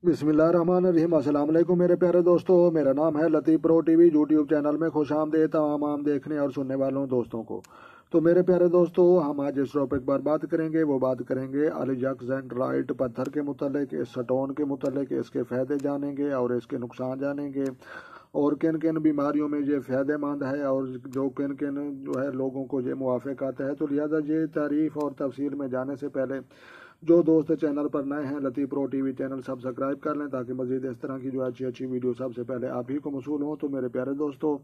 बिस्मिल्लाहिर्रहमानिर्रहीम। अस्सलाम वालेकुम मेरे प्यारे दोस्तों, मेरा नाम है लतीफ़ प्रो टीवी। यूट्यूब चैनल में खुश आमदीद तमाम देखने और सुनने वालों दोस्तों को। तो मेरे प्यारे दोस्तों, हम आज जिस टॉपिक पर बात करेंगे वो बात करेंगे अल्ज़ेक्जेंड्राइट पत्थर के मुतालिक, इस स्टोन के मुतालिक, इसके फ़ायदे जानेंगे और इसके नुकसान जानेंगे और किन किन बीमारियों में ये फ़ायदेमंद है और जो किन किन जो है लोगों को ये मुवाफ़िक आता है। तो लिहाजा ये तारीफ़ और तफसील में जाने से पहले जो दोस्त चैनल पर नए हैं, लतीफ़ प्रो टीवी चैनल सब्सक्राइब कर लें ताकि मज़ीद इस तरह की जो अच्छी अच्छी वीडियो सबसे पहले आप ही को मसूल हों। तो मेरे प्यारे दोस्तों,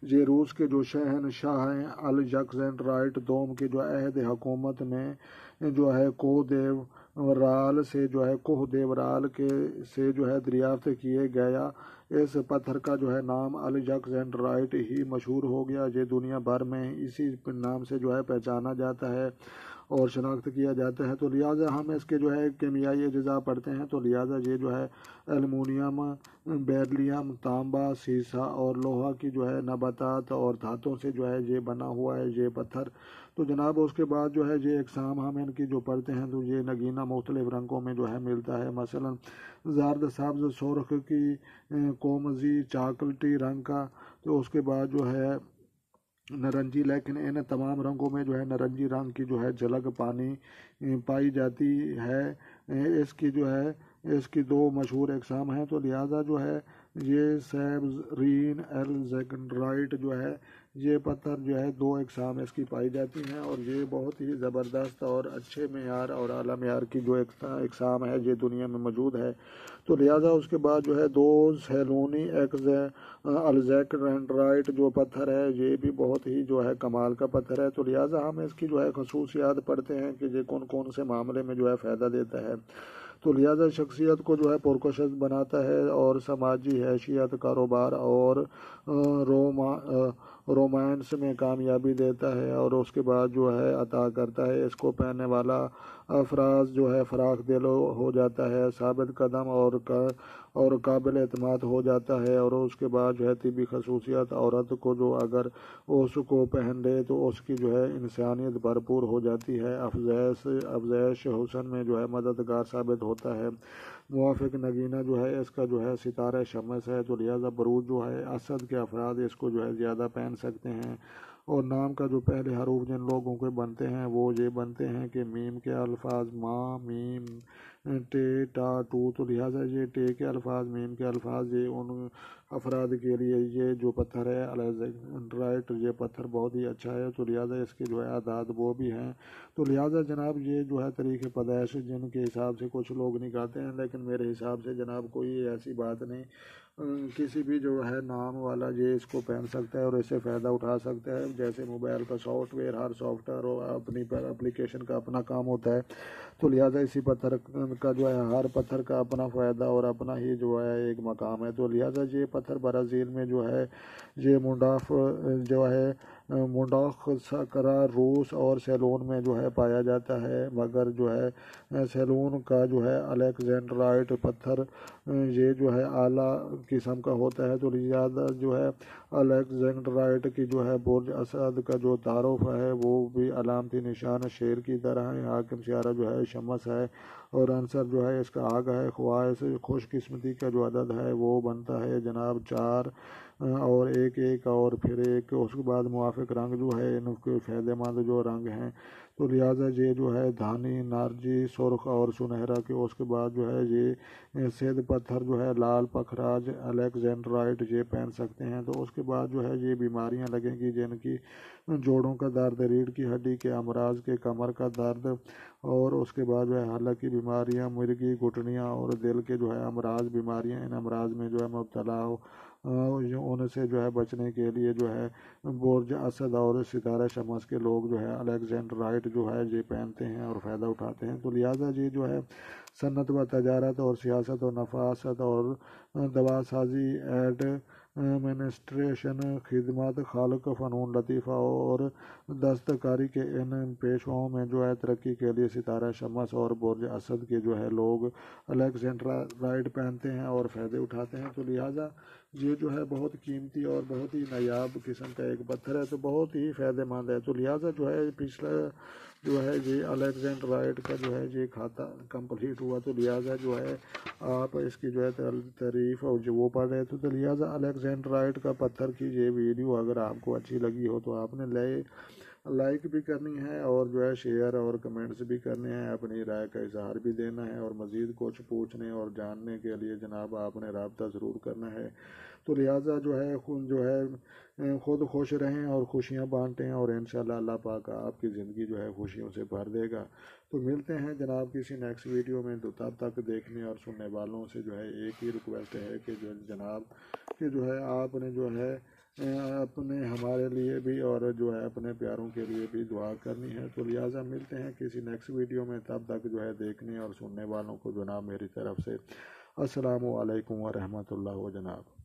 ये रूस के जो शहनशाह हैं अल्ज़ेक्जेंड्राइट दोम के जो अहद हुकूमत में जो है कोह देवराल के से जो है दरियाफ्त किए गया इस पत्थर का जो है नाम अल्ज़ेक्जेंड्राइट ही मशहूर हो गया। ये दुनिया भर में इसी नाम से जो है पहचाना जाता है और शनाख्त किया जाता है। तो लिहाजा हम इसके जो है केमियाई अज्जा पढ़ते हैं। तो लिहाजा ये जो है एल्युमिनियम, बेरिलियम, तांबा, सीसा और लोहा की जो है नबातात और धातुओं से जो है ये बना हुआ है ये पत्थर। तो जनाब उसके बाद जो है ये इकसाम हम इनकी जो पढ़ते हैं तो ये नगीना मुख्तलिफ रंगों में जो है मिलता है। मसलन ज़र्द, सब्ज़, सुर्ख की, कोमज़ी, चॉकलेटी रंग का। तो उसके बाद जो है नारंगी, लेकिन इन तमाम रंगों में जो है नारंगी रंग की जो है झलक पाई जाती है। इसकी दो मशहूर अक़साम हैं। तो लिहाजा जो है ये सैबरीन एल्ज़ेक्जेंड्राइट जो है ये पत्थर जो है दो अक़साम इसकी पाई जाती हैं और ये बहुत ही ज़बरदस्त और अच्छे मेयार और आला मेयार की जो अक़साम है ये दुनिया में मौजूद है। तो लिहाजा उसके बाद जो है दो सैलूनी अल्ज़ेक्जेंड्राइट जो पत्थर है ये भी बहुत ही जो है कमाल का पत्थर है। तो लिहाजा हम इसकी जो है खसूसियात पढ़ते हैं कि ये कौन कौन से मामले में जो है फ़ायदा देता है। तो लिहाजा शख्सियत को जो है पुरकशिश बनाता है और समाजी हैसियत, कारोबार और रोमांस में कामयाबी देता है और उसके बाद जो है अता करता है। इसको पहनने वाला अफराज जो है फराख दिल हो जाता है, साबित कदम और काबिल एतमाद हो जाता है। और उसके बाद जो है तिबी खसूसियत औरत को जो अगर उसको पहन ले तो उसकी जो है इंसानियत भरपूर हो जाती है। अफजैश हुस्न में जो है मददगार साबित होता है। मुवाफ़िक नगीना जो है इसका जो है सितारा शमस है। तो लिहाजा बरूज जो है असद के अफराद इसको जो है ज़्यादा पहन सकते हैं। और नाम का जो पहले हरूफ जिन लोगों के बनते हैं वो ये बनते हैं कि मीम के अल्फाज माँ, मीम, टे, टा, टू। तो लिहाजा ये टे के अल्फाज, मीम के अल्फाज ये उन अफराद के लिए ये जो पत्थर है अल्ज़ेक्जेंड्राइट ये पत्थर बहुत ही अच्छा है। तो लिहाजा इसके जो है आदाद वो भी हैं। तो लिहाजा जनाब ये जो है तरीक़े पैदाइश जिनके हिसाब से कुछ लोग निकालते हैं, लेकिन मेरे हिसाब से जनाब कोई ऐसी बात नहीं। किसी भी जो है नाम वाला ये इसको पहन सकता है और इससे फ़ायदा उठा सकता है। जैसे मोबाइल का सॉफ्टवेयर, हर सॉफ्टवेयर और अपनी एप्लीकेशन का अपना काम होता है। तो लिहाजा इसी पत्थर का जो है हर पत्थर का अपना फ़ायदा और अपना ही जो है एक मकाम है। तो लिहाजा ये पत्थर ब्राज़ील में जो है ये मुंडाख सकरा, रूस और सैलून में जो है पाया जाता है। मगर जो है सैलून का जो है अलेक्जेंड्राइट पत्थर ये जो है आला किस्म का होता है। तो लिहाजा जो है अलेक्जेंड्राइट की जो है बुर्ज असद का जो तारुफ है वो भी अलामती निशान शेर की तरह है। हाकिम सियारा जो है शमस है और अंसर जो है इसका आग है। ख्वाहिश खुशकिस्मती का जो अदद है वो बनता है जनाब 4 और एक और फिर एक। उसके बाद मुवाफ़िक रंग जो है इनके फ़ायदेमंद जो रंग हैं। तो लिहाजा ये जो है धानी, नारजी, सुर्ख और सुनहरा के। उसके बाद जो है ये सेद पत्थर जो है लाल पखराज अलेक्जेंड्राइट ये पहन सकते हैं। तो उसके बाद जो है ये बीमारियां लगेंगी जिनकी जोड़ों का दर्द, रीढ़ की हड्डी के अमराज के, कमर का दर्द और उसके बाद जो है हलक की बीमारियां, मिर्गी, घुटनियाँ और दिल के जो है अमराज बीमारियां। इन अमराज में जो है मुब्तला हो उनसे जो है बचने के लिए जो है बुर्ज असद और सितारा शमस के लोग जो है अलेक्जेंड्राइट जो है ये पहनते हैं और फ़ायदा उठाते हैं। तो लिहाजा ये जो है सन्नत व तजारत और सियासत और नफासत और दवा साजी, एडमिनिस्ट्रेशन, खिदमत, खालक, फ़नून लतीफ़ा और दस्तकारी के इन पेशों में जो है तरक्की के लिए सितारा शमस और बुर्ज असद के जो है लोग अलेक्जेंड्राइट पहनते हैं और फ़ायदे उठाते हैं। तो लिहाजा ये जो है बहुत कीमती और बहुत ही नायाब किस्म का एक पत्थर है। तो बहुत ही फ़ायदेमंद है। तो लिहाजा जो है पिछला جو ہے جی الیگزینڈر رائٹ کا جو ہے جی کھاتا کمپلیٹ ہوا، تو لہٰذا جو ہے آپ اس کی جو ہے تعریف اور جو وہ پڑھ رہے تھے، تو لہٰذا الیگزینڈر رائٹ کا پتھر کی یہ ویڈیو اگر آپ کو اچھی لگی ہو تو آپ نے لائک بھی کرنی ہے، اور جو ہے شیئر اور کمنٹس بھی کرنے ہیں، اپنی رائے کا اظہار بھی دینا ہے، اور مزید کچھ پوچھنے اور جاننے کے لیے جناب آپ نے رابطہ ضرور کرنا ہے۔ تو لہٰذا خود خوش رہیں اور خوشیاں بانٹیں، اور انشاءاللہ اللہ پاک آپ کی زندگی جو ہے خوشیوں سے بھر دے گا۔ تو ملتے ہیں جناب کسی نیکسٹ ویڈیو میں، تو تب تک دیکھنے اور سننے والوں سے جو ہے ایک ہی ریکویسٹ ہے کہ جناب کہ جو ہے آپ نے جو ہے اپنے ہمارے لیے بھی اور جو ہے اپنے پیاروں کے لیے بھی دعا کرنی ہے۔ تو لہٰذا ملتے ہیں کسی نیکسٹ ویڈیو میں، تب تک جو ہے دیکھنے اور سننے والوں کو جناب میری طرف سے السلام علیکم ورحمۃ اللہ و جناب۔